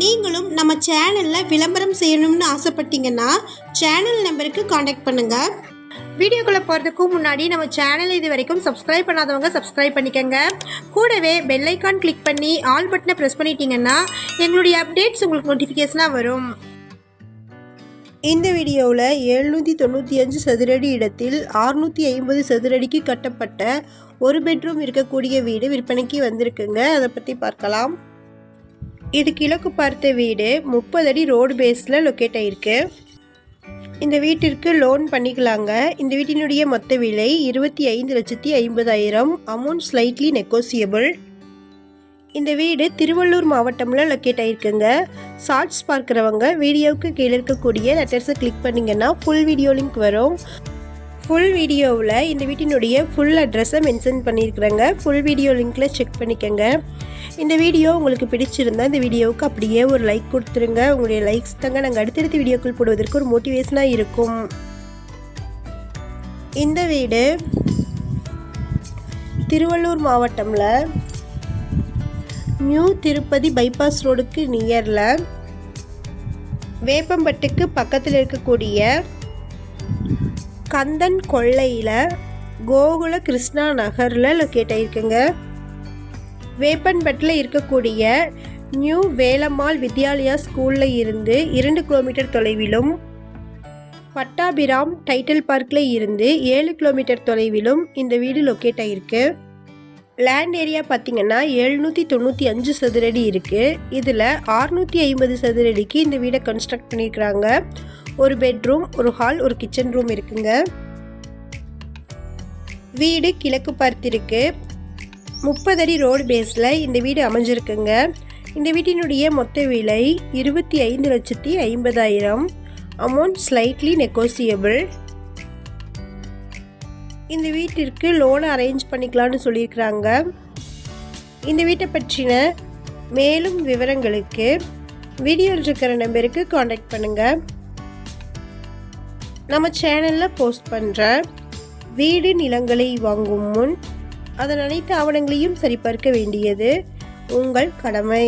நீங்களும் நம்ம சேனலில் விளம்பரம் செய்யணும்னு ஆசைப்பட்டீங்கன்னா சேனல் நம்பருக்கு காண்டாக்ட் பண்ணுங்கள். வீடியோக்குள்ளே போகிறதுக்கு முன்னாடி நம்ம சேனல் இது வரைக்கும் சப்ஸ்கிரைப் பண்ணாதவங்க சப்ஸ்கிரைப் பண்ணிக்கோங்க. கூடவே பெல் ஐக்கான் கிளிக் பண்ணி ஆல் பட்டனை ப்ரெஸ் பண்ணிட்டீங்கன்னா எங்களுடைய அப்டேட்ஸ் உங்களுக்கு நோட்டிஃபிகேஷனாக வரும். இந்த வீடியோவில் 795 சதுரடி இடத்தில் 650 சதுரடிக்கு கட்டப்பட்ட ஒரு பெட்ரூம் இருக்கக்கூடிய வீடு விற்பனைக்கு வந்திருக்குங்க. அதை பற்றி பார்க்கலாம். இது கிழக்கு பார்த்த வீடு 30 அடி ரோடு பேஸில் லொக்கேட் ஆகிருக்கு. இந்த வீட்டிற்கு லோன் பண்ணிக்கலாங்க. இந்த வீட்டினுடைய மொத்த விலை 25,50,000. Amount slightly negotiable. இந்த வீடு திருவள்ளூர் மாவட்டமில் லொக்கேட் ஆகிருக்குங்க. ஷார்ட்ஸ் பார்க்குறவங்க வீடியோவுக்கு கீழே இருக்கக்கூடிய லெட்டர்ஸை கிளிக் பண்ணிங்கன்னா ஃபுல் வீடியோ லிங்க் வரும். ஃபுல் வீடியோவில் இந்த வீட்டினுடைய ஃபுல் அட்ரஸை மென்ஷன் பண்ணியிருக்கிறேங்க. ஃபுல் வீடியோ லிங்க்கில் செக் பண்ணிக்கோங்க. இந்த வீடியோ உங்களுக்கு பிடிச்சிருந்தால் இந்த வீடியோவுக்கு அப்படியே ஒரு லைக் கொடுத்துருங்க. உங்களுடைய லைக்ஸ் தாங்க நாங்கள் அடுத்தடுத்த வீடியோக்கள் போடுவதற்கு ஒரு மோட்டிவேஷனாக இருக்கும். இந்த வீடு திருவள்ளூர் மாவட்டமில் நியூ திருப்பதி பைபாஸ் ரோடுக்கு நியரில் வேப்பம்பட்டுக்கு பக்கத்தில் இருக்கக்கூடிய கந்தன் கொள்ளையில் கோகுல கிருஷ்ணா நகரில் லொக்கேட் ஆகிருக்குங்க. வேப்பன்பட்டில் இருக்கக்கூடிய நியூ வேலம்மாள் வித்யாலயா ஸ்கூலில் இருந்து 2 கிலோமீட்டர் தொலைவிலும், பட்டாபிராம் டைட்டில் பார்க்கில் இருந்து 7 கிலோமீட்டர் தொலைவிலும் இந்த வீடு லொக்கேட் ஆகிருக்கு. லேண்ட் ஏரியா பார்த்திங்கன்னா 795 சதுரடி இருக்குது. இதில் 650 சதுரடிக்கு இந்த வீடை கன்ஸ்ட்ரக்ட் பண்ணியிருக்கிறாங்க. ஒரு பெட்ரூம், ஒரு ஹால், ஒரு கிச்சன் ரூம் இருக்குங்க. வீடு கிழக்கு பார்த்திருக்கு. 30 அடி ரோடு பேஸில் இந்த வீடு அமைஞ்சிருக்குங்க. இந்த வீட்டினுடைய மொத்த விலை 25,50,000. Amount slightly negotiable. இந்த வீட்டிற்கு லோனை அரேஞ்ச் பண்ணிக்கலான்னு சொல்லியிருக்கிறாங்க. இந்த வீட்டை பற்றின மேலும் விவரங்களுக்கு வீடியோவில் இருக்கிற நம்பருக்கு காண்டாக்ட் பண்ணுங்கள். நம்ம சேனலில் போஸ்ட் பண்ணுற வீடு நிலங்களை வாங்கும் முன் அதன் அனைத்து ஆவணங்களையும் சரிபார்க்க வேண்டியது உங்கள் கடமை.